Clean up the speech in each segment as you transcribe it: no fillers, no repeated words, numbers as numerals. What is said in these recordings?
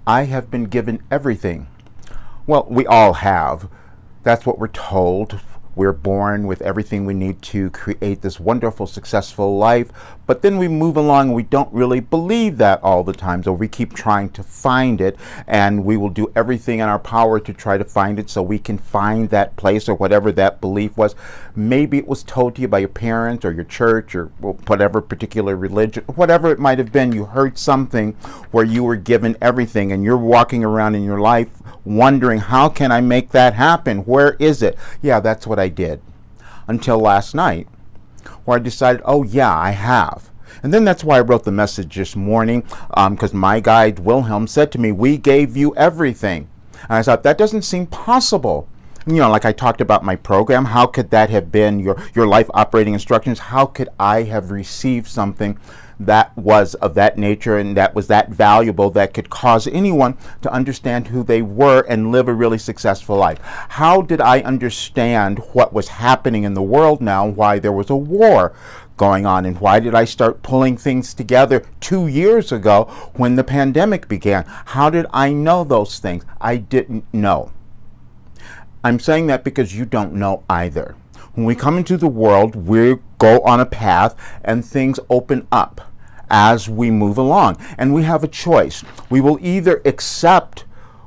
I have been given everything. Well, we all have. That's what we're told. We're born with everything we need to create this wonderful, successful life. But then we move along and we don't really believe that all the time. So we keep trying to find it, and we will do everything in our power to try to find it so we can find that place or whatever that belief was. Maybe it was told to you by your parents or your church or whatever particular religion, whatever it might have been. You heard something where you were given everything, and you're walking around in your life wondering, how can I make that happen? Where is it? Yeah, that's what I did until last night, where I decided, oh yeah, I have. And then that's why I wrote the message this morning, because my guide Wilhelm said to me, we gave you everything. And I thought, that doesn't seem possible. You know, like I talked about my program, how could that have been your life operating instructions? How could I have received something that was of that nature and that was that valuable that could cause anyone to understand who they were and live a really successful life? How did I understand what was happening in the world now, why there was a war going on, and why did I start pulling things together 2 years ago when the pandemic began? How did I know those things? I didn't know. I'm saying that because you don't know either. When we come into the world, we go on a path and things open up as we move along. And we have a choice. We will either accept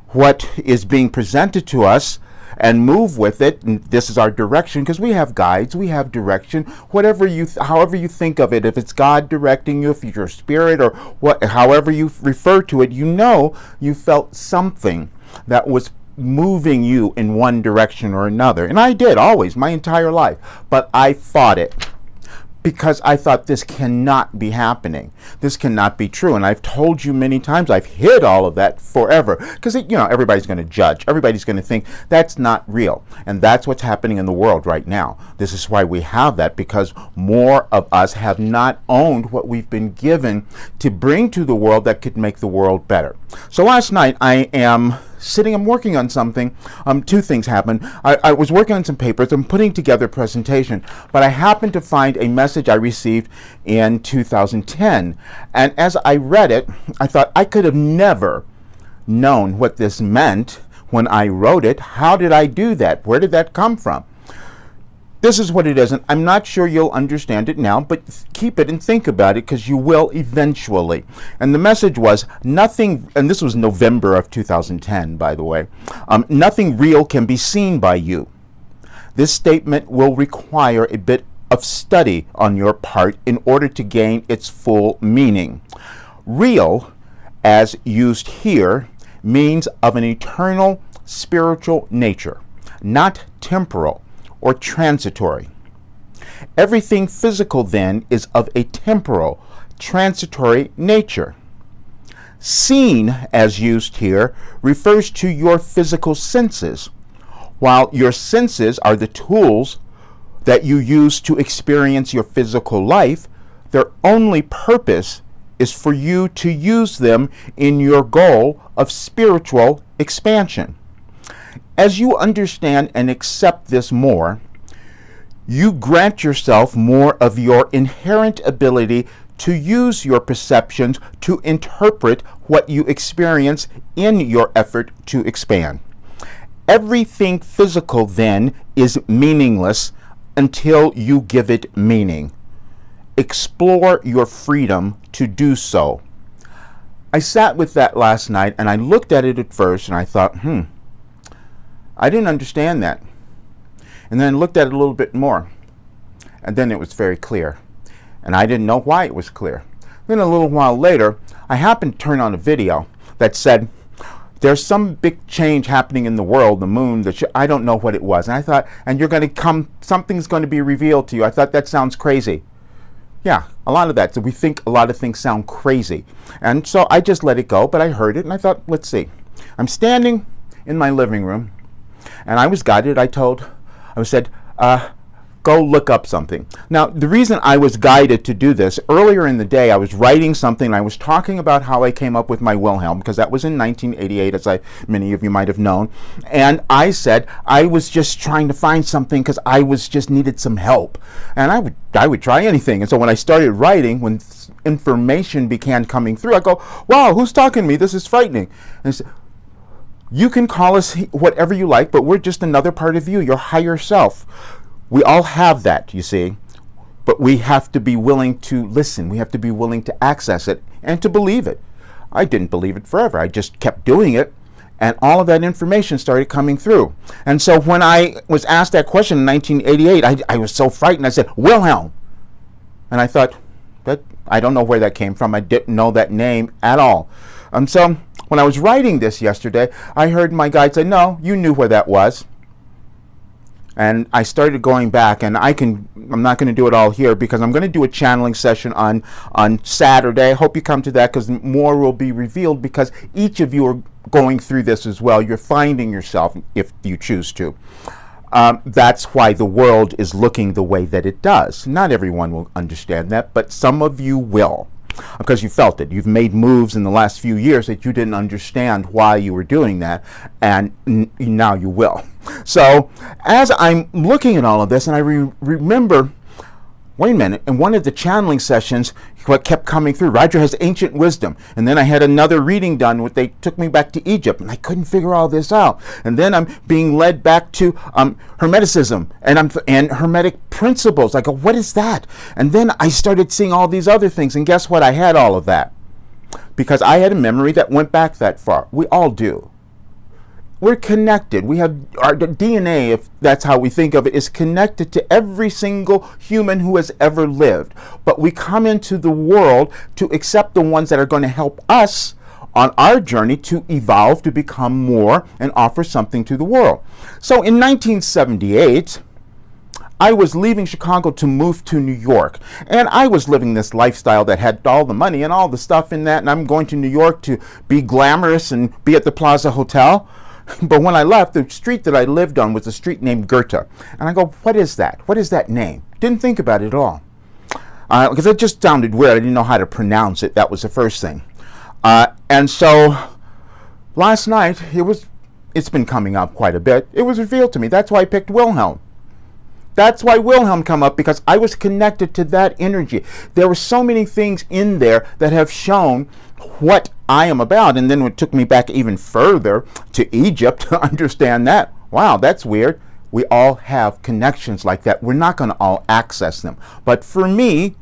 what is being presented to us and move with it, and this is our direction, because we have guides, we have direction, whatever however you think of it. If it's God directing you, if it's your spirit, or however you refer to it, you know you felt something that was moving you in one direction or another. And I did, always, my entire life. But I fought it because I thought, this cannot be happening. This cannot be true. And I've told you many times, I've hid all of that forever. Because, everybody's going to judge. Everybody's going to think that's not real. And that's what's happening in the world right now. This is why we have that, because more of us have not owned what we've been given to bring to the world that could make the world better. So last night, I'm working on something. Two things happened. I was working on some papers. I'm putting together a presentation, but I happened to find a message I received in 2010. And as I read it, I thought, I could have never known what this meant when I wrote it. How did I do that? Where did that come from? This is what it is, and I'm not sure you'll understand it now, but keep it and think about it, because you will eventually. And the message was, nothing, and this was November of 2010, by the way, nothing real can be seen by you. This statement will require a bit of study on your part in order to gain its full meaning. Real, as used here, means of an eternal spiritual nature, not temporal or transitory. Everything physical, then, is of a temporal, transitory nature. Seen, as used here, refers to your physical senses. While your senses are the tools that you use to experience your physical life, their only purpose is for you to use them in your goal of spiritual expansion. As you understand and accept this more, you grant yourself more of your inherent ability to use your perceptions to interpret what you experience in your effort to expand. Everything physical, then, is meaningless until you give it meaning. Explore your freedom to do so. I sat with that last night, and I looked at it at first, and I thought, I didn't understand that. And then I looked at it a little bit more. And then it was very clear. And I didn't know why it was clear. Then a little while later, I happened to turn on a video that said, there's some big change happening in the world, the moon, I don't know what it was. And I thought, and something's going to be revealed to you. I thought, that sounds crazy. Yeah, a lot of that. So we think a lot of things sound crazy. And so I just let it go, but I heard it and I thought, let's see. I'm standing in my living room, and I was guided. I said, go look up something. Now, the reason I was guided to do this, earlier in the day I was writing something and I was talking about how I came up with my Wilhelm, because that was in 1988, as many of you might have known. And I said I was just trying to find something because I was just needed some help. And I would try anything. And so when I started writing, when information began coming through, I go, wow, who's talking to me? This is frightening. And I said, you can call us whatever you like, but we're just another part of you, your higher self. We all have that, you see, but we have to be willing to listen. We have to be willing to access it and to believe it. I didn't believe it forever. I just kept doing it, and all of that information started coming through. And so when I was asked that question in 1988, I was so frightened. I said, Wilhelm. And I thought, I don't know where that came from. I didn't know that name at all. So when I was writing this yesterday, I heard my guide say, no, you knew where that was. And I started going back, and I'm not going to do it all here because I'm going to do a channeling session on Saturday. I hope you come to that because more will be revealed, because each of you are going through this as well. You're finding yourself if you choose to. That's why the world is looking the way that it does. Not everyone will understand that, but some of you will, because you felt it. You've made moves in the last few years that you didn't understand why you were doing that, and now you will. So as I'm looking at all of this, and I remember, wait a minute, in one of the channeling sessions, what kept coming through, Roger has ancient wisdom. And then I had another reading done, they took me back to Egypt, and I couldn't figure all this out. And then I'm being led back to Hermeticism and Hermetic principles. I go, what is that? And then I started seeing all these other things, and guess what? I had all of that because I had a memory that went back that far. We all do. We're connected. We have our DNA, if that's how we think of it, is connected to every single human who has ever lived. But we come into the world to accept the ones that are going to help us on our journey to evolve, to become more, and offer something to the world. So in 1978, I was leaving Chicago to move to New York, and I was living this lifestyle that had all the money and all the stuff in that, and I'm going to New York to be glamorous and be at the Plaza Hotel. But when I left, the street that I lived on was a street named Goethe. And I go, what is that? What is that name? Didn't think about it at all. Because it just sounded weird. I didn't know how to pronounce it. That was the first thing. And so last night, it's been coming up quite a bit. It was revealed to me. That's why I picked Wilhelm. That's why Wilhelm come up, because I was connected to that energy. There were so many things in there that have shown what I am about. And then it took me back even further to Egypt to understand that. Wow, that's weird. We all have connections like that. We're not going to all access them. But for me,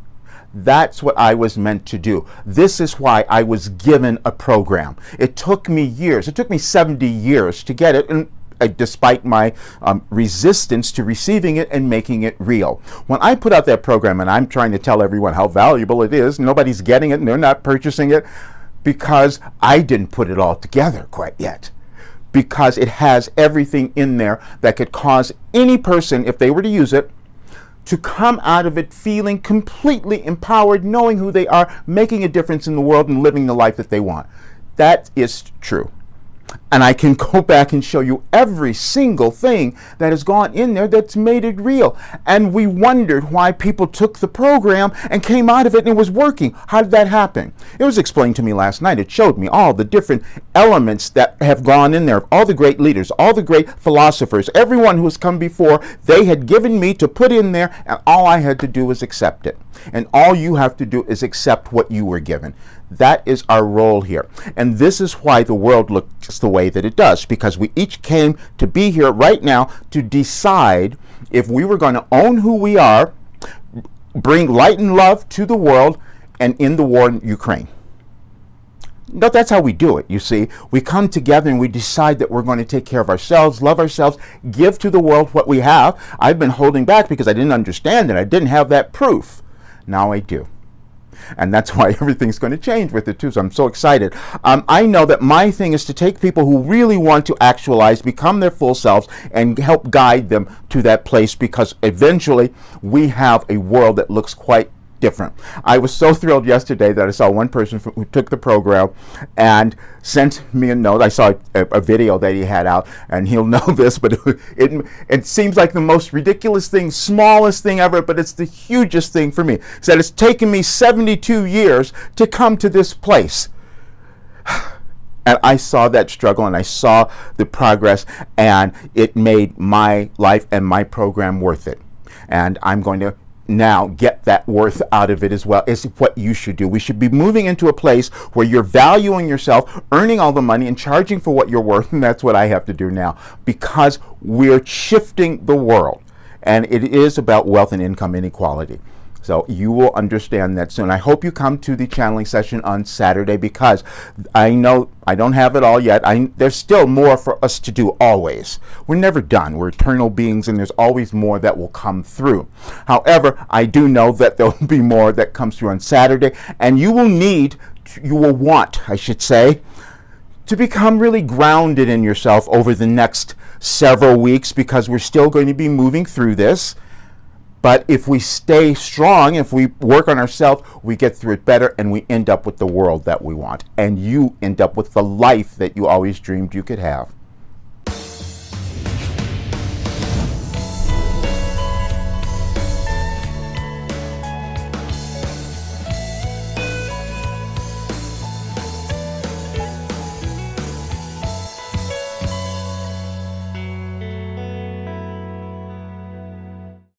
that's what I was meant to do. This is why I was given a program. It took me years. It took me 70 years to get it. And despite my resistance to receiving it and making it real. When I put out that program and I'm trying to tell everyone how valuable it is, nobody's getting it and they're not purchasing it because I didn't put it all together quite yet. Because it has everything in there that could cause any person, if they were to use it, to come out of it feeling completely empowered, knowing who they are, making a difference in the world and living the life that they want. That is true. And I can go back and show you every single thing that has gone in there that's made it real. And we wondered why people took the program and came out of it and it was working. How did that happen? It was explained to me last night. It showed me all the different elements that have gone in there. All the great leaders, all the great philosophers, everyone who has come before, they had given me to put in there, and all I had to do was accept it. And all you have to do is accept what you were given. That is our role here. And this is why the world looks the way that it does, because we each came to be here right now to decide if we were going to own who we are, bring light and love to the world, and end the war in Ukraine. No, that's how we do it, you see. We come together and we decide that we're going to take care of ourselves, love ourselves, give to the world what we have. I've been holding back because I didn't understand it. I didn't have that proof. Now I do. And that's why everything's going to change with it too. So I'm so excited. I know that my thing is to take people who really want to actualize, become their full selves, and help guide them to that place, because eventually we have a world that looks quite different. I was so thrilled yesterday that I saw one person who took the program and sent me a note. I saw a video that he had out, and he'll know this, but it seems like the most ridiculous thing, smallest thing ever, but it's the hugest thing for me. He said, it's taken me 72 years to come to this place. And I saw that struggle, and I saw the progress, and it made my life and my program worth it. And I'm going to now get that worth out of it as well. Is what you should do. We should be moving into a place where you're valuing yourself, earning all the money, and charging for what you're worth, and that's what I have to do now, because we're shifting the world, and it is about wealth and income inequality. So you will understand that soon. I hope you come to the channeling session on Saturday, because I know I don't have it all yet. There's still more for us to do always. We're never done. We're eternal beings, and there's always more that will come through. However, I do know that there will be more that comes through on Saturday, and you will want, I should say, to become really grounded in yourself over the next several weeks, because we're still going to be moving through this. But if we stay strong, if we work on ourselves, we get through it better, and we end up with the world that we want. And you end up with the life that you always dreamed you could have.